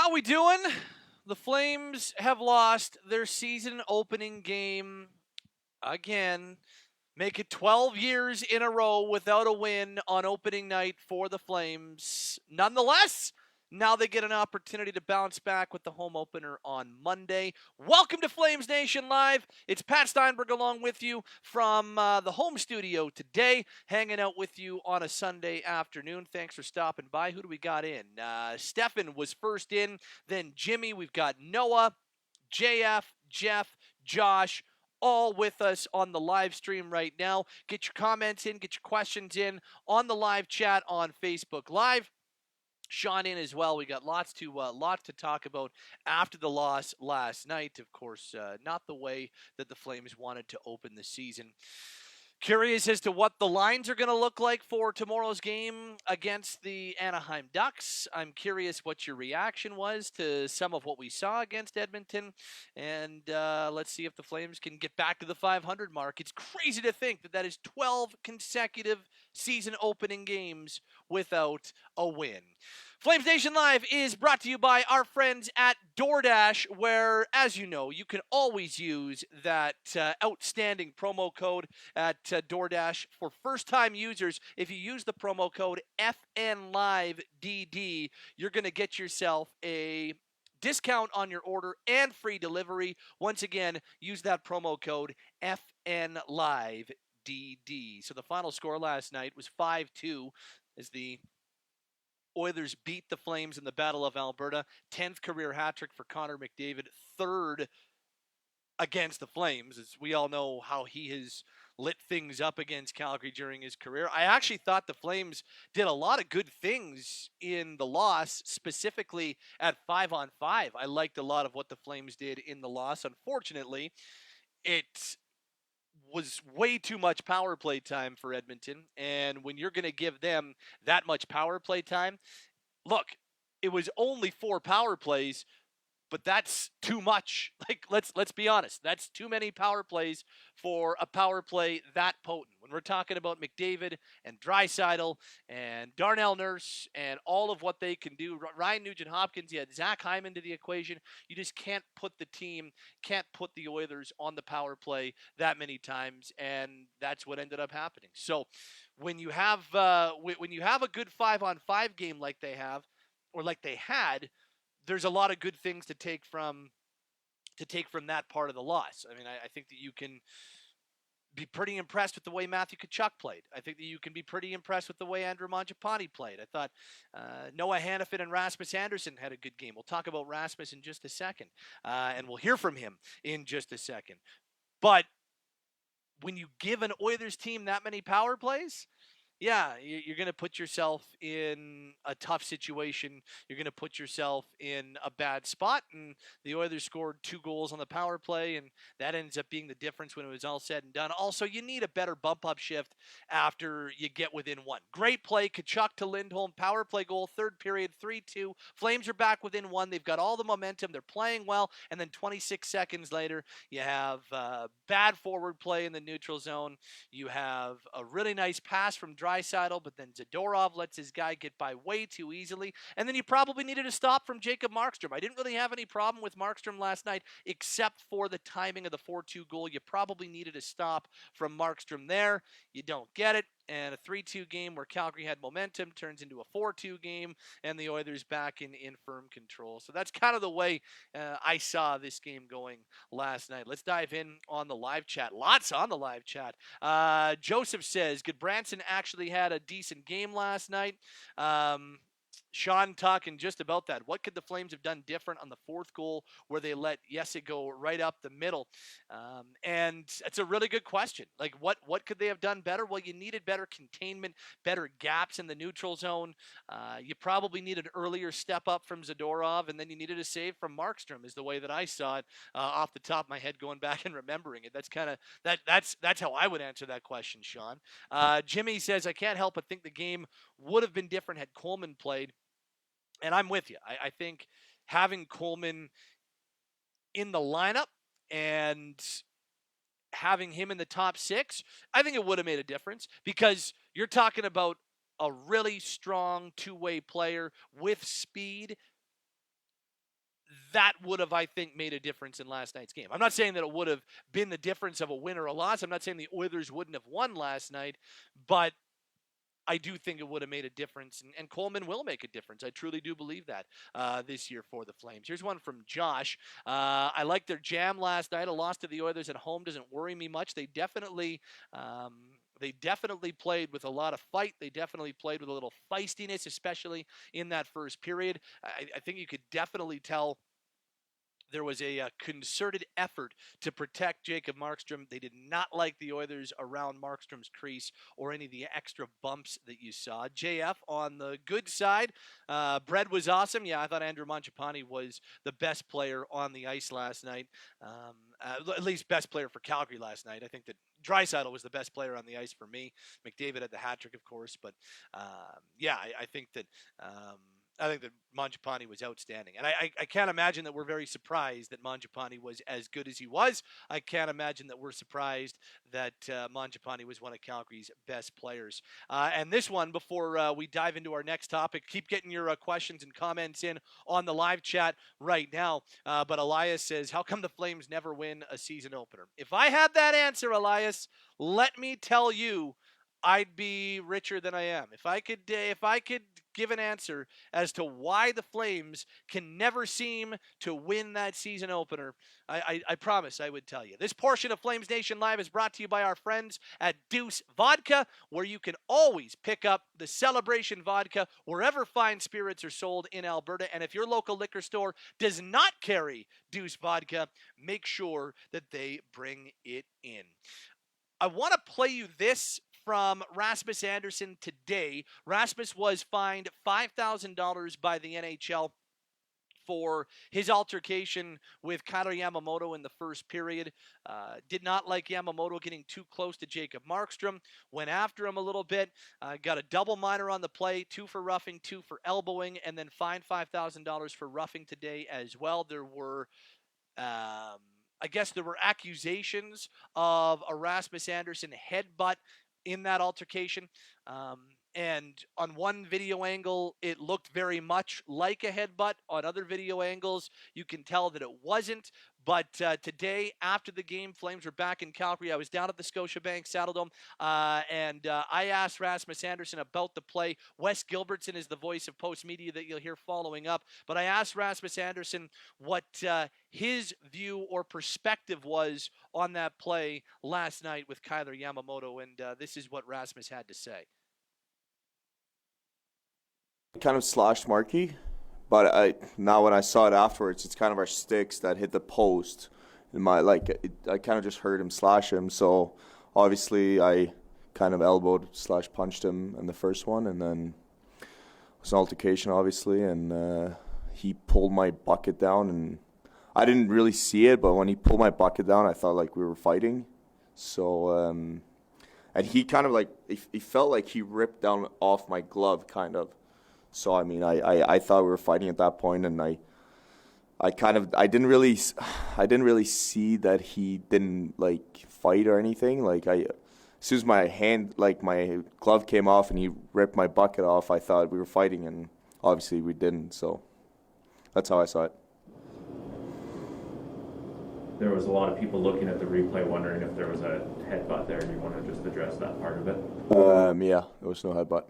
How we doing? The Flames have lost their season opening game again. Make it 12 years in a row without a win on opening night for the Flames. Nonetheless, now they get an opportunity to bounce back with the home opener on Monday. Welcome to Flamesnation Live. It's Pat Steinberg along with you from the home studio today, hanging out with you on a Sunday afternoon. Thanks for stopping by. Who do we got in? Stefan was first in, then Jimmy. We've got Noah, JF, Jeff, Josh, all with us on the live stream right now. Get your comments in, get your questions in on the live chat on Facebook Live. Sean in as well. We got lots to talk about after the loss last night. Of course, not the way that the Flames wanted to open the season. Curious as to what the lines are going to look like for tomorrow's game against the Anaheim Ducks. I'm curious what your reaction was to some of what we saw against Edmonton. And let's see if the Flames can get back to the 500 mark. It's crazy to think that is 12 consecutive season opening games without a win. Flamesnation Live is brought to you by our friends at DoorDash, where, as you know, you can always use that outstanding promo code at DoorDash for first-time users. If you use the promo code FNLiveDD, you're going to get yourself a discount on your order and free delivery. Once again, use that promo code FNLiveDD. So the final score last night was 5-2 as the Oilers beat the Flames in the Battle of Alberta. 10th career hat trick for Connor McDavid. Third against the Flames, as we all know how he has lit things up against Calgary during his career. I actually thought the Flames did a lot of good things in the loss, specifically at 5-on-5. I liked a lot of what the Flames did in the loss. Unfortunately, it was way too much power play time for Edmonton. And when you're going to give them that much power play time, look, it was only 4 power plays, but that's too much. Like, let's be honest. That's too many power plays for a power play that potent. When we're talking about McDavid and Draisaitl and Darnell Nurse and all of what they can do, Ryan Nugent-Hopkins, you had Zach Hyman to the equation. You just can't put the Oilers on the power play that many times, and that's what ended up happening. So when you have a good 5-on-5 game like they have, or like they had, there's a lot of good things to take from that part of the loss. I mean, I think that you can be pretty impressed with the way Matthew Tkachuk played. I think that you can be pretty impressed with the way Andrew Mangiapane played. I thought Noah Hannafin and Rasmus Andersson had a good game. We'll talk about Rasmus in just a second, and we'll hear from him in just a second. But when you give an Oilers team that many power plays, yeah, you're going to put yourself in a tough situation. You're going to put yourself in a bad spot. And the Oilers scored 2 goals on the power play, and that ends up being the difference when it was all said and done. Also, you need a better bump-up shift after you get within 1. Great play, Tkachuk to Lindholm, power play goal, third period, 3-2. Flames are back within 1. They've got all the momentum. They're playing well. And then 26 seconds later, you have bad forward play in the neutral zone. You have a really nice pass from Draisaitl, but then Zadorov lets his guy get by way too easily. And then you probably needed a stop from Jacob Markstrom. I didn't really have any problem with Markstrom last night, except for the timing of the 4-2 goal. You probably needed a stop from Markstrom there. You don't get it. And a 3-2 game where Calgary had momentum turns into a 4-2 game, and the Oilers back in firm control. So that's kind of the way I saw this game going last night. Let's dive in on the live chat. Lots on the live chat. Joseph says, Goodbranson actually had a decent game last night. Sean talking just about that. What could the Flames have done different on the 4th goal where they let Yesik go right up the middle? And it's a really good question. Like, what could they have done better? Well, you needed better containment, better gaps in the neutral zone. You probably needed an earlier step up from Zadorov, and then you needed a save from Markstrom is the way that I saw it off the top of my head going back and remembering it. That's kind of that's how I would answer that question, Sean. Jimmy says, I can't help but think the game would have been different had Coleman played. And I'm with you. I think having Coleman in the lineup and having him in the top 6, I think it would have made a difference because you're talking about a really strong 2-way player with speed that would have, I think, made a difference in last night's game. I'm not saying that it would have been the difference of a win or a loss. I'm not saying the Oilers wouldn't have won last night, but I do think it would have made a difference, and Coleman will make a difference. I truly do believe that this year for the Flames. Here's one from Josh. I liked their jam last night. A loss to the Oilers at home doesn't worry me much. They definitely played with a lot of fight. They definitely played with a little feistiness, especially in that first period. I think you could definitely tell there was a concerted effort to protect Jacob Markstrom. They did not like the Oilers around Markstrom's crease or any of the extra bumps that you saw. JF on the good side. Bread was awesome. Yeah, I thought Andrew Mangiapane was the best player on the ice last night. At least best player for Calgary last night. I think that Draisaitl was the best player on the ice for me. McDavid had the hat trick, of course. But, I think that Mangiapane was outstanding. And I can't imagine that we're very surprised that Mangiapane was as good as he was. I can't imagine that we're surprised that Mangiapane was one of Calgary's best players. And this one, before we dive into our next topic, keep getting your questions and comments in on the live chat right now. But Elias says, how come the Flames never win a season opener? If I had that answer, Elias, let me tell you, I'd be richer than I am. If I could give an answer as to why the Flames can never seem to win that season opener, I promise I would tell you. This portion of Flames Nation Live is brought to you by our friends at Deuce Vodka, where you can always pick up the Celebration Vodka wherever fine spirits are sold in Alberta. And if your local liquor store does not carry Deuce Vodka, make sure that they bring it in. I want to play you this from Rasmus Andersson today. Rasmus was fined $5,000 by the NHL for his altercation with Kailer Yamamoto in the first period. Did not like Yamamoto getting too close to Jacob Markstrom. Went after him a little bit. Got a double minor on the play, 2 for roughing, 2 for elbowing, and then fined $5,000 for roughing today as well. There were accusations of a Rasmus Andersson headbutt in that altercation. And on one video angle, it looked very much like a headbutt. On other video angles, you can tell that it wasn't. But today, after the game, Flames were back in Calgary. I was down at the Scotiabank Saddledome, and I asked Rasmus Andersson about the play. Wes Gilbertson is the voice of Post Media that you'll hear following up. But I asked Rasmus Andersson what his view or perspective was on that play last night with Kailer Yamamoto, and this is what Rasmus had to say. Kind of slashed Markey, but now when I saw it afterwards, it's kind of our sticks that hit the post. I kind of just heard him slash him, so obviously I kind of elbowed / punched him in the first one, and then it was an altercation, obviously, and he pulled my bucket down, and I didn't really see it, but when he pulled my bucket down, I thought like we were fighting. So and he kind of he felt like he ripped down off my glove, kind of. So I mean, I thought we were fighting at that point, and I didn't really see that he didn't fight or anything. As soon as my glove came off and he ripped my bucket off, I thought we were fighting, and obviously we didn't. So that's how I saw it. There was a lot of people looking at the replay wondering if there was a headbutt there. Do you want to just address that part of it? Yeah, there was no headbutt.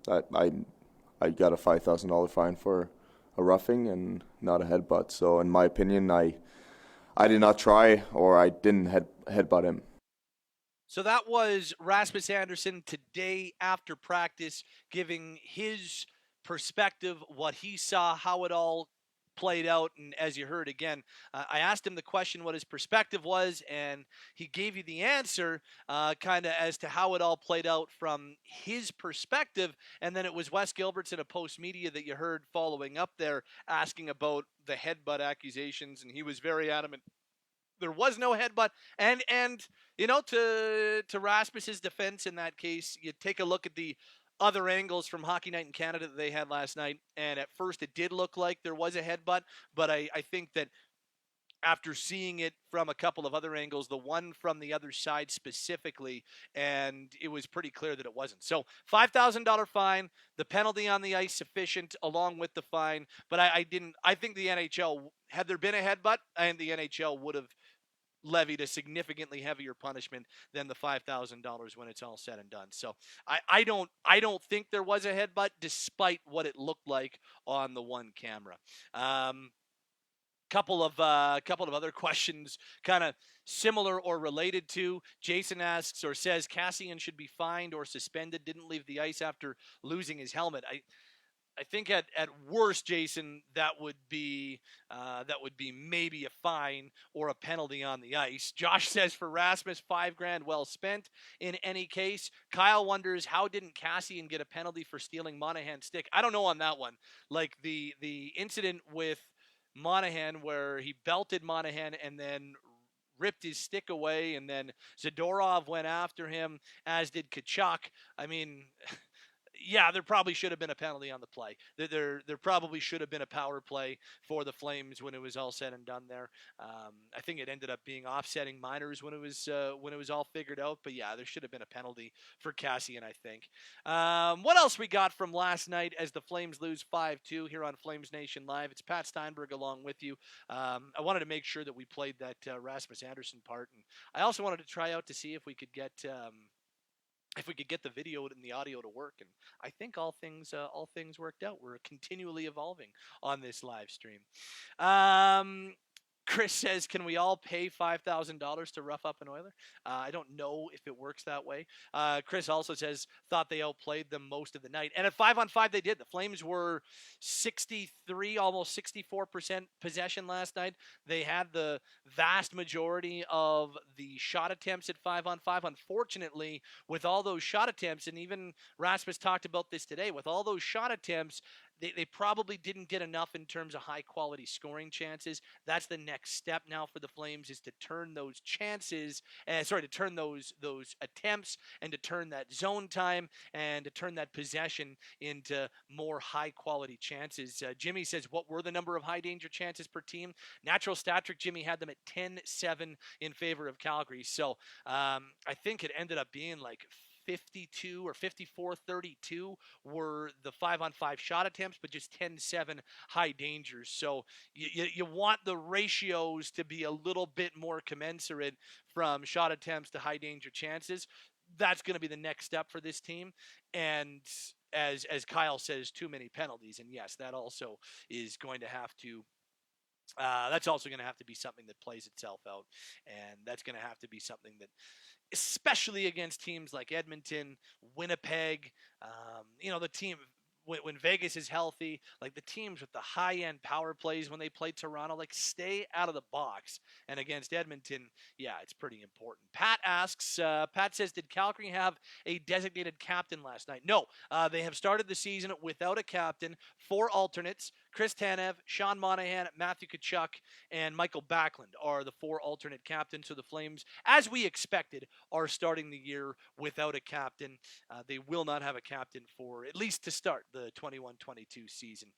I got a $5,000 fine for a roughing and not a headbutt. So in my opinion, I did not try, or I didn't headbutt him. So that was Rasmus Andersson today after practice, giving his perspective, what he saw, how it all played out. And as you heard again, I asked him the question what his perspective was, and he gave you the answer kind of as to how it all played out from his perspective. And then it was Wes Gilbertson of Post Media that you heard following up there, asking about the headbutt accusations, and he was very adamant there was no headbutt. And you know, to Rasmus's defense in that case, you take a look at the other angles from Hockey Night in Canada that they had last night, and at first it did look like there was a headbutt, but I think that after seeing it from a couple of other angles, the one from the other side specifically, and it was pretty clear that it wasn't. So $5,000 fine, the penalty on the ice sufficient along with the fine, but I think the NHL, had there been a headbutt, and the NHL would have levied a significantly heavier punishment than the $5,000 when it's all said and done. So I don't think there was a headbutt, despite what it looked like on the one camera. Couple of other questions, kind of similar or related to. Jason asks or says Kassian should be fined or suspended. Didn't leave the ice after losing his helmet. I think at worst, Jason, that would be maybe a fine or a penalty on the ice. Josh says for Rasmus, $5,000 well spent. In any case, Kyle wonders how didn't Kassian get a penalty for stealing Monahan's stick? I don't know on that one. Like the incident with Monahan where he belted Monahan and then ripped his stick away, and then Zadorov went after him, as did Kachuk. I mean, yeah, there probably should have been a penalty on the play. There probably should have been a power play for the Flames when it was all said and done there. I think it ended up being offsetting minors when it was all figured out. But yeah, there should have been a penalty for Kassian, I think. What else we got from last night as the Flames lose 5-2 here on Flamesnation Live? It's Pat Steinberg along with you. I wanted to make sure that we played that Rasmus Andersson part, and I also wanted to try out to see if we could get the video and the audio to work, and I think all things worked out. We're continually evolving on this live stream. Chris says, can we all pay $5,000 to rough up an Oiler? I don't know if it works that way. Chris also says, thought they outplayed them most of the night. And at 5-on-5, they did. The Flames were 63, almost 64% possession last night. They had the vast majority of the shot attempts at 5-on-5. Unfortunately, with all those shot attempts, and even Rasmus talked about this today, with all those shot attempts, they probably didn't get enough in terms of high-quality scoring chances. That's the next step now for the Flames, is to turn those to turn those attempts, and to turn that zone time, and to turn that possession into more high-quality chances. Jimmy says, what were the number of high-danger chances per team? Natural stat trick, Jimmy had them at 10-7 in favor of Calgary. So I think it ended up being like 52 or 54-32 were the 5-on-5 shot attempts, but just 10-7 high dangers. So you want the ratios to be a little bit more commensurate from shot attempts to high danger chances. That's going to be the next step for this team. And as Kyle says, too many penalties. And yes, that also is going to have to that's also going to have to be something that plays itself out. And that's going to have to be something that, especially against teams like Edmonton, Winnipeg, the team when Vegas is healthy, like the teams with the high-end power plays when they play Toronto, like stay out of the box. And against Edmonton, yeah, it's pretty important. Pat asks, Pat says, did Calgary have a designated captain last night? No, they have started the season without a captain, 4 alternates. Chris Tanev, Sean Monahan, Matthew Tkachuk, and Michael Backlund are the 4 alternate captains. So the Flames, as we expected, are starting the year without a captain. They will not have a captain for at least to start the 21-22 season.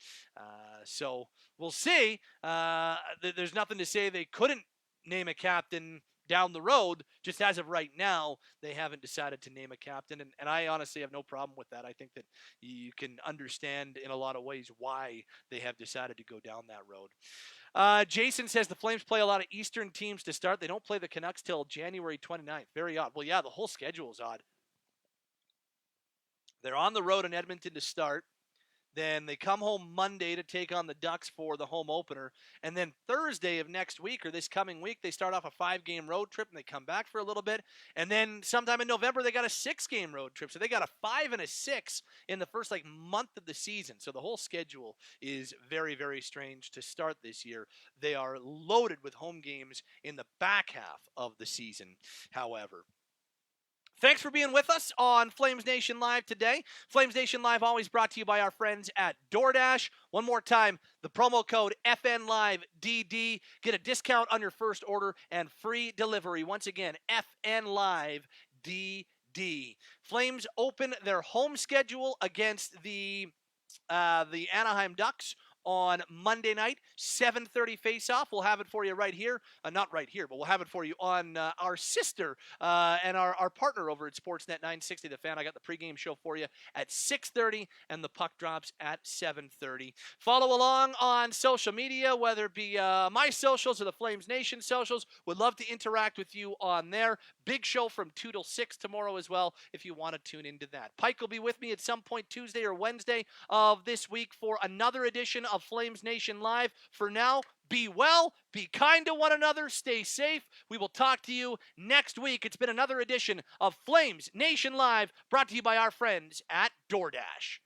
So we'll see. There's nothing to say they couldn't name a captain down the road. Just as of right now, they haven't decided to name a captain, and I honestly have no problem with that. I think that you can understand in a lot of ways why they have decided to go down that road. Jason says the Flames play a lot of Eastern teams to start. They don't play the Canucks till January 29th. Very odd. Well, yeah, the whole schedule is odd. They're on the road in Edmonton to start. Then they come home Monday to take on the Ducks for the home opener. And then Thursday of next week, or this coming week, they start off a 5-game road trip and they come back for a little bit. And then sometime in November, they got a 6-game road trip. So they got a 5 and a 6 in the first month of the season. So the whole schedule is very, very strange to start this year. They are loaded with home games in the back half of the season, however. Thanks for being with us on Flames Nation Live today. Flames Nation Live always brought to you by our friends at DoorDash. One more time, the promo code FNLiveDD. Get a discount on your first order and free delivery. Once again, FNLiveDD. Flames open their home schedule against the Anaheim Ducks on Monday night, 7:30 face-off. We'll have it for you right here. Not right here, but we'll have it for you on our sister and our partner over at Sportsnet 960 The Fan. I got the pregame show for you at 6:30, and the puck drops at 7:30. Follow along on social media, whether it be my socials or the Flames Nation socials. Would love to interact with you on there. Big show from 2 till 6 tomorrow as well, if you want to tune into that. Pike will be with me at some point Tuesday or Wednesday of this week for another edition of Flames Nation Live. For now, be well, be kind to one another, stay safe. We will talk to you next week. It's been another edition of Flames Nation Live, brought to you by our friends at DoorDash.